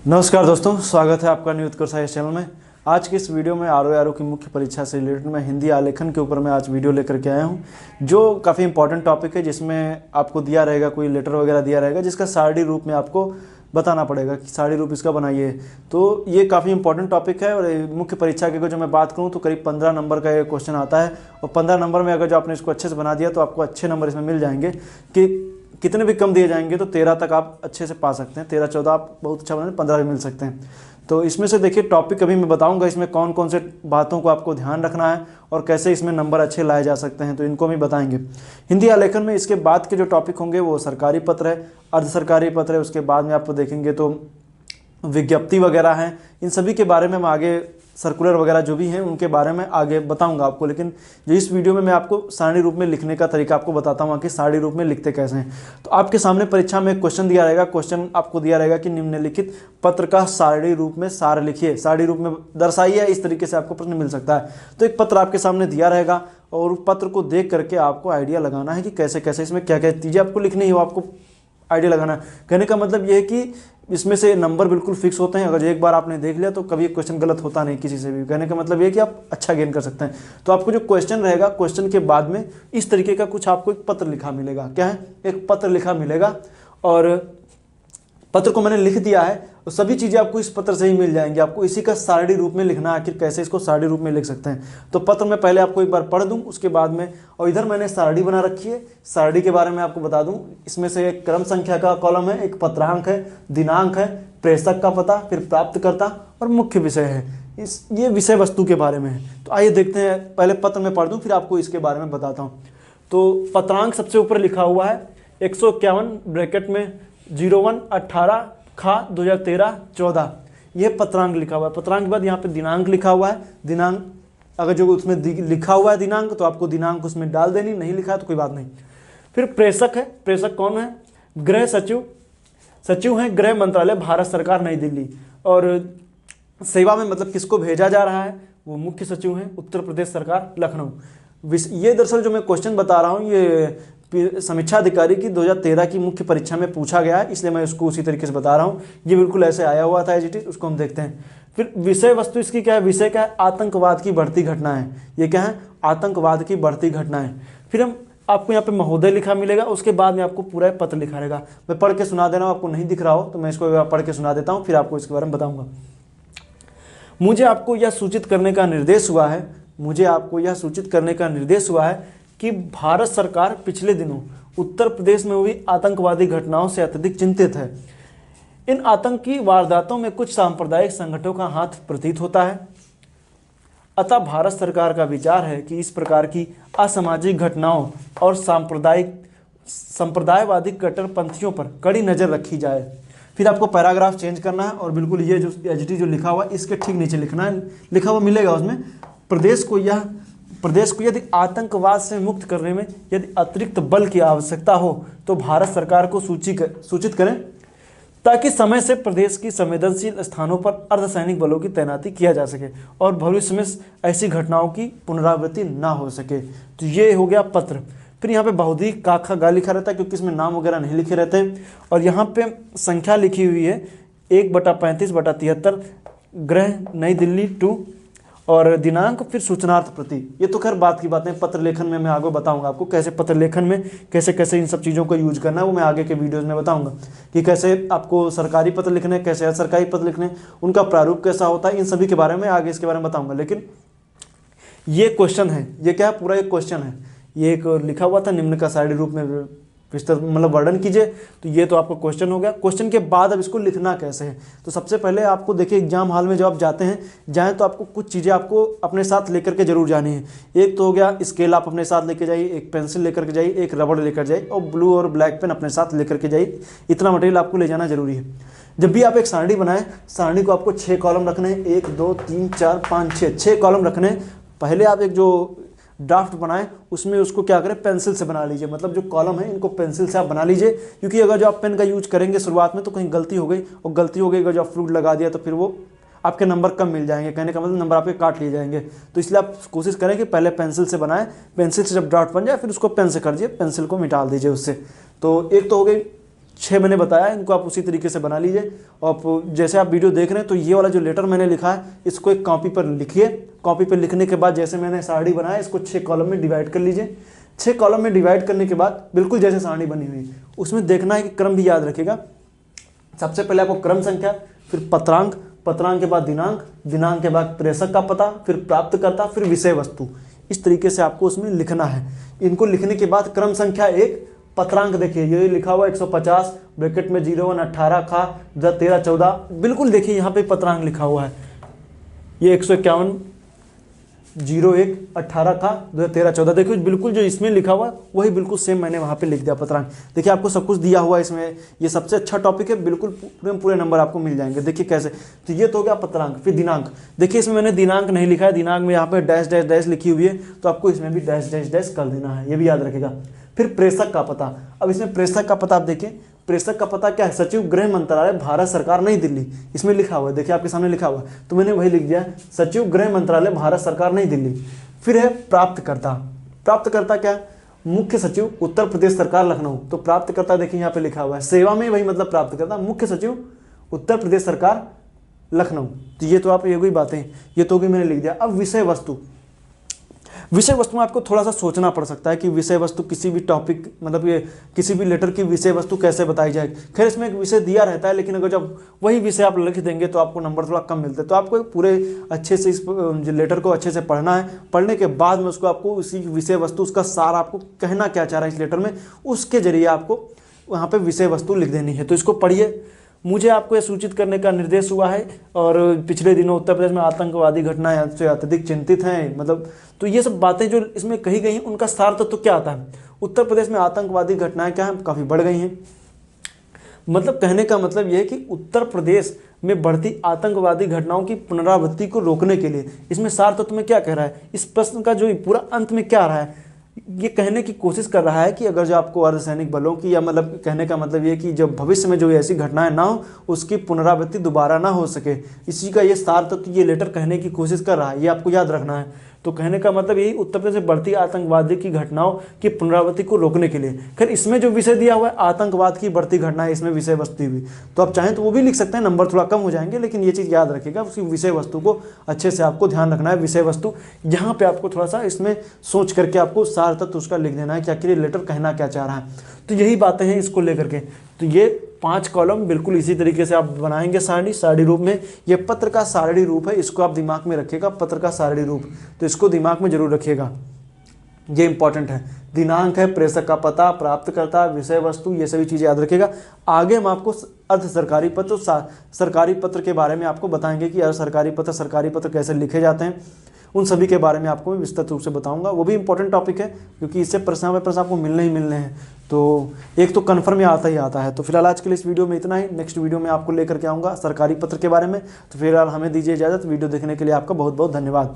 नमस्कार दोस्तों, स्वागत है आपका न्यू उत्कर्ष साइंस चैनल में। आज की इस वीडियो में आर की मुख्य परीक्षा से रिलेटेड मैं हिंदी आलेखन के ऊपर मैं आज वीडियो लेकर के आया हूं, जो काफ़ी इंपॉर्टेंट टॉपिक है, जिसमें आपको दिया रहेगा कोई लेटर वगैरह दिया रहेगा जिसका सारणी रूप में आपको बताना पड़ेगा कि सारणी रूप इसका बनाइए। तो ये काफ़ी इंपॉर्टेंट टॉपिक है और मुख्य परीक्षा के जो मैं बात करूँ तो करीब 15 नंबर का ये क्वेश्चन आता है और 15 नंबर में अगर जो आपने इसको अच्छे से बना दिया तो आपको अच्छे नंबर इसमें मिल जाएंगे। कि कितने भी कम दिए जाएंगे तो 13 तक आप अच्छे से पा सकते हैं, 13-14 आप बहुत अच्छा बने, 15 भी मिल सकते हैं। तो इसमें से देखिए टॉपिक अभी मैं बताऊंगा, इसमें कौन कौन से बातों को आपको ध्यान रखना है और कैसे इसमें नंबर अच्छे लाए जा सकते हैं, तो इनको भी बताएंगे हिंदी आलेखन में। इसके बाद के जो टॉपिक होंगे वो सरकारी पत्र है, अर्ध सरकारी पत्र है, उसके बाद में आप देखेंगे तो विज्ञप्ति वगैरह हैं। इन सभी के बारे में हम आगे सर्कुलर वगैरह जो भी हैं उनके बारे में आगे बताऊंगा आपको, लेकिन जो इस वीडियो में मैं आपको सारणी रूप में लिखने का तरीका आपको बताता हूँ कि सारणी रूप में लिखते कैसे हैं। तो आपके सामने परीक्षा में एक क्वेश्चन दिया रहेगा, क्वेश्चन आपको दिया रहेगा कि निम्नलिखित पत्र का सारणी रूप में सार लिखिए, सारणी रूप में दर्शाइए, इस तरीके से आपको प्रश्न मिल सकता है। तो एक पत्र आपके सामने दिया रहेगा और पत्र को देख करके आपको आइडिया लगाना है कि कैसे कैसे इसमें क्या क्या चीज़ें आपको लिखनी है, वो आपको आइडिया लगाना है। कहने का मतलब ये है कि इसमें से नंबर बिल्कुल फिक्स होते हैं, अगर एक बार आपने देख लिया तो कभी क्वेश्चन गलत होता नहीं किसी से भी। कहने का मतलब ये है कि आप अच्छा गेन कर सकते हैं। तो आपको जो क्वेश्चन रहेगा, क्वेश्चन के बाद में इस तरीके का कुछ आपको एक पत्र लिखा मिलेगा। क्या है? एक पत्र लिखा मिलेगा और पत्र को मैंने लिख दिया है और सभी चीज़ें आपको इस पत्र से ही मिल जाएंगी। आपको इसी का सारणी रूप में लिखना है, आखिर कैसे इसको सारणी रूप में लिख सकते हैं। तो पत्र में पहले आपको एक बार पढ़ दूं, उसके बाद में, और इधर मैंने सारणी बना रखी है, सारणी के बारे में आपको बता दूं। इसमें से एक क्रम संख्या का कॉलम है, एक पत्रांक है, दिनांक है, प्रेषक का पता, फिर प्राप्तकर्ता और मुख्य विषय है। ये विषय वस्तु के बारे में है। तो आइए देखते हैं, पहले पत्र में पढ़ दूँ फिर आपको इसके बारे में बताता हूँ। तो पत्रांक सबसे ऊपर लिखा हुआ है 151 ब्रैकेट में 01/18 खा 2013-14, यह पत्रांक लिखा हुआ है। पत्रांक के बाद यहाँ पे दिनांक लिखा हुआ है। दिनांक अगर जो उसमें लिखा हुआ है दिनांक तो आपको दिनांक उसमें डाल देनी, नहीं लिखा है तो कोई बात नहीं। फिर प्रेषक है, प्रेषक कौन है? गृह सचिव, सचिव हैं गृह मंत्रालय भारत सरकार नई दिल्ली, और सेवा में मतलब किसको भेजा जा रहा है वो मुख्य सचिव हैं उत्तर प्रदेश सरकार लखनऊ। ये दरअसल जो मैं क्वेश्चन बता रहा हूँ ये समीक्षा अधिकारी की 2013 की मुख्य परीक्षा में पूछा गया है, इसलिए मैं उसको उसी तरीके से बता रहा हूँ। ये बिल्कुल ऐसे आया हुआ था एज, उसको हम देखते हैं। फिर विषय वस्तु इसकी क्या है? विषय क्या है? आतंकवाद की बढ़ती घटनाएं। ये क्या है? आतंकवाद की बढ़ती घटनाएं। फिर हम आपको यहाँ पे महोदय लिखा मिलेगा, उसके बाद में आपको पूरा पत्र लिखा रहेगा। मैं पढ़ के सुना दे रहा हूँ, आपको नहीं दिख रहा हो तो मैं इसको पढ़ के सुना देता हूँ, फिर आपको इसके बारे में बताऊँगा। मुझे आपको यह सूचित करने का निर्देश हुआ है, मुझे आपको यह सूचित करने का निर्देश हुआ है कि भारत सरकार पिछले दिनों उत्तर प्रदेश में हुई आतंकवादी घटनाओं से अत्यधिक चिंतित है। इन आतंकी वारदातों में कुछ सांप्रदायिक संगठनों का हाथ प्रतीत होता है। अतः भारत सरकार का विचार है कि इस प्रकार की असामाजिक घटनाओं और संप्रदायवादी कट्टरपंथियों पर कड़ी नज़र रखी जाए। फिर आपको पैराग्राफ चेंज करना है और बिल्कुल ये जो एचटी जो लिखा हुआ है इसके ठीक नीचे लिखना है। लिखा हुआ मिलेगा उसमें, प्रदेश को यदि आतंकवाद से मुक्त करने में यदि अतिरिक्त बल की आवश्यकता हो तो भारत सरकार को सूचित करें, ताकि समय से प्रदेश की संवेदनशील स्थानों पर अर्धसैनिक बलों की तैनाती किया जा सके और भविष्य में ऐसी घटनाओं की पुनरावृत्ति ना हो सके। तो ये हो गया पत्र। फिर यहाँ पे बहुदीर्घ काखा गा लिखा रहता है क्योंकि इसमें नाम वगैरह नहीं लिखे रहते हैं, और यहाँ पे संख्या लिखी हुई है 1/35/73 गृह नई दिल्ली 2, और दिनांक फिर सूचनार्थ प्रति। ये तो खैर बात की बात है, पत्र लेखन में मैं आगे बताऊंगा आपको कैसे पत्र लेखन में कैसे कैसे इन सब चीज़ों को यूज करना है, वो मैं आगे के वीडियोस में बताऊंगा कि कैसे आपको सरकारी पत्र लिखने, कैसे असरकारी पत्र लिखने, उनका प्रारूप कैसा होता है, इन सभी के बारे में आगे इसके बारे में बताऊंगा। लेकिन ये क्वेश्चन है, ये क्या है? पूरा एक क्वेश्चन है। ये एक लिखा हुआ था निम्न का सारणी रूप में विस्तृत मतलब वर्णन कीजिए, तो ये तो आपको क्वेश्चन हो गया। क्वेश्चन के बाद अब इसको लिखना कैसे है, तो सबसे पहले आपको देखिए एग्जाम हॉल में जब आप जाएं तो आपको कुछ चीज़ें आपको अपने साथ लेकर के जरूर जानी है। एक तो हो गया स्केल, आप अपने साथ लेकर जाइए, एक पेंसिल लेकर के जाइए, एक रबड़ लेकर जाइए और ब्लू और ब्लैक पेन अपने साथ लेकर के जाइए। इतना मटेरियल आपको ले जाना जरूरी है। जब भी आप एक सारणी बनाएं, सारणी को आपको 6 कॉलम रखने हैं, 1 2 3 4 5 6 कॉलम रखने हैं। पहले आप एक जो ड्राफ्ट बनाएं उसमें उसको क्या करें, पेंसिल से बना लीजिए, मतलब जो कॉलम है इनको पेंसिल से आप बना लीजिए, क्योंकि अगर जो आप पेन का यूज करेंगे शुरुआत में तो कहीं गलती हो गई, और गलती हो गई अगर जो आप फ्रूट लगा दिया तो फिर वो आपके नंबर कम मिल जाएंगे, कहने का मतलब नंबर आपके काट लिए जाएंगे। तो इसलिए आप कोशिश करें कि पहले पेंसिल से बनाएं, पेंसिल से जब ड्राफ्ट बन जाए फिर उसको पेन से कर दीजिए, पेंसिल को मिटा दीजिए उससे। तो एक तो हो गई 6 मैंने बताया, इनको आप उसी तरीके से बना लीजिए। और जैसे आप वीडियो देख रहे हैं तो ये वाला जो लेटर मैंने लिखा है इसको एक कॉपी पर लिखिए। कॉपी पर लिखने के बाद जैसे मैंने सारणी बनाया इसको 6 कॉलम में डिवाइड कर लीजिए। 6 कॉलम में डिवाइड करने के बाद बिल्कुल जैसे सारणी बनी हुई उसमें देखना है कि क्रम भी याद रखेगा। सबसे पहले आपको क्रम संख्या, फिर पत्रांक, पत्रांक के बाद दिनांक, दिनांक के बाद प्रेषक का पता, फिर प्राप्तकर्ता, फिर विषय वस्तु। इस तरीके से आपको उसमें लिखना है। इनको लिखने के बाद क्रम संख्या 1, पत्रांक देखिए ये लिखा हुआ 150 ब्रैकेट में 01 18 खा 13 14, बिल्कुल देखिए यहाँ पे पत्रांक लिखा हुआ है। ये 151 01 18 का 13 14, देखिए बिल्कुल जो इसमें लिखा हुआ वही बिल्कुल सेम मैंने वहाँ पे लिख दिया पत्रांक। देखिए आपको सब कुछ दिया हुआ है इसमें, ये सबसे अच्छा टॉपिक है, बिल्कुल पूरे नंबर आपको मिल जाएंगे। देखिए कैसे, तो ये तो हो गया पत्रांक। फिर दिनांक, देखिए इसमें मैंने दिनांक नहीं लिखा है, दिनांक में यहाँ पे डैश डैश डैश लिखी हुई है, तो आपको इसमें भी डैश डैश डैश कर देना है, ये भी याद रखेगा। फिर प्रेषक का पता, अब इसमें प्रेषक का पता आप देखिए, प्रेषक का पता क्या है, सचिव गृह मंत्रालय भारत सरकार नई दिल्ली, इसमें लिखा हुआ है, देखिए आपके सामने लिखा हुआ है, तो मैंने वही लिख दिया, सचिव गृह मंत्रालय भारत सरकार नई दिल्ली। फिर है प्राप्तकर्ता, प्राप्तकर्ता क्या है, मुख्य सचिव उत्तर प्रदेश सरकार लखनऊ, तो प्राप्तकर्ता देखिए यहाँ पे लिखा हुआ है, सेवा में वही मतलब प्राप्तकर्ता, मुख्य सचिव उत्तर प्रदेश सरकार लखनऊ। तो ये तो आप ये कोई बातें, ये तो भी मैंने लिख दिया। अब विषय वस्तु, विषय वस्तु में आपको थोड़ा सा सोचना पड़ सकता है कि विषय वस्तु किसी भी टॉपिक मतलब ये किसी भी लेटर की विषय वस्तु कैसे बताई जाए। खैर इसमें एक विषय दिया रहता है, लेकिन अगर जब वही विषय आप लिख देंगे तो आपको नंबर थोड़ा कम मिलते हैं। तो आपको पूरे अच्छे से इस लेटर को अच्छे से पढ़ना है, पढ़ने के बाद में उसको आपको उसी विषय वस्तु, उसका सार आपको कहना क्या चाह रहा है इस लेटर में, उसके जरिए आपको वहाँ पर विषय वस्तु लिख देनी है। तो इसको पढ़िए। मुझे आपको यह सूचित करने का निर्देश हुआ है, और पिछले दिनों उत्तर प्रदेश में आतंकवादी घटनाएं से अत्यधिक चिंतित हैं, मतलब तो ये सब बातें जो इसमें कही गई हैं उनका सार तत्व क्या आता है। उत्तर प्रदेश में आतंकवादी घटनाएं क्या हैं, काफ़ी बढ़ गई हैं। मतलब कहने का मतलब यह है कि उत्तर प्रदेश में बढ़ती आतंकवादी घटनाओं की पुनरावृत्ति को रोकने के लिए इसमें सार तत्व में क्या कह रहा है, इस प्रश्न का जो पूरा अंत में क्या आ रहा है, ये कहने की कोशिश कर रहा है कि अगर जो आपको अर्धसैनिक बलों की, या मतलब कहने का मतलब ये कि जब भविष्य में जो ऐसी घटनाएं ना हो उसकी पुनरावृत्ति दोबारा ना हो सके, इसी का ये सार तत्व ये लेटर कहने की कोशिश कर रहा है, ये आपको याद रखना है। तो कहने का मतलब यही, उत्तर प्रदेश में बढ़ती आतंकवादी की घटनाओं की पुनरावृत्ति को रोकने के लिए। खैर इसमें जो विषय दिया हुआ है आतंकवाद की बढ़ती घटनाएं, इसमें विषय वस्तु भी, तो आप चाहें तो वो भी लिख सकते हैं, नंबर थोड़ा कम हो जाएंगे, लेकिन ये चीज़ याद रखिएगा, उसकी विषय वस्तु को अच्छे से आपको ध्यान रखना है। विषय वस्तु यहाँ पे आपको थोड़ा सा इसमें सोच करके आपको सार तत्व उसका लिख देना है कि आखिर ये लेटर कहना क्या चाह रहा है। तो यही बातें हैं इसको लेकर के। तो ये 5 कॉलम बिल्कुल इसी तरीके से आप बनाएंगे सारणी रूप में। ये पत्र का सारणी रूप है, इसको आप दिमाग में रखिएगा, पत्र का सारणी रूप, तो इसको दिमाग में जरूर रखिएगा, ये इंपॉर्टेंट है। दिनांक है, प्रेषक का पता, प्राप्तकर्ता, विषय वस्तु, ये सभी चीज़ें याद रखिएगा। आगे हम आपको अर्ध सरकारी पत्र, सरकारी पत्र के बारे में आपको बताएंगे कि अर्ध सरकारी पत्र कैसे लिखे जाते हैं, उन सभी के बारे में आपको मैं विस्तृत रूप से बताऊंगा। वो भी इंपॉर्टेंट टॉपिक है क्योंकि इससे प्रश्न आपको मिलने ही मिलने हैं, तो एक तो कन्फर्म में आता ही आता है। तो फिलहाल आज के लिए इस वीडियो में इतना ही। नेक्स्ट वीडियो में आपको लेकर के आऊँगा सरकारी पत्र के बारे में। तो फिलहाल हमें दीजिए इजाज़त। वीडियो देखने के लिए आपका बहुत बहुत धन्यवाद।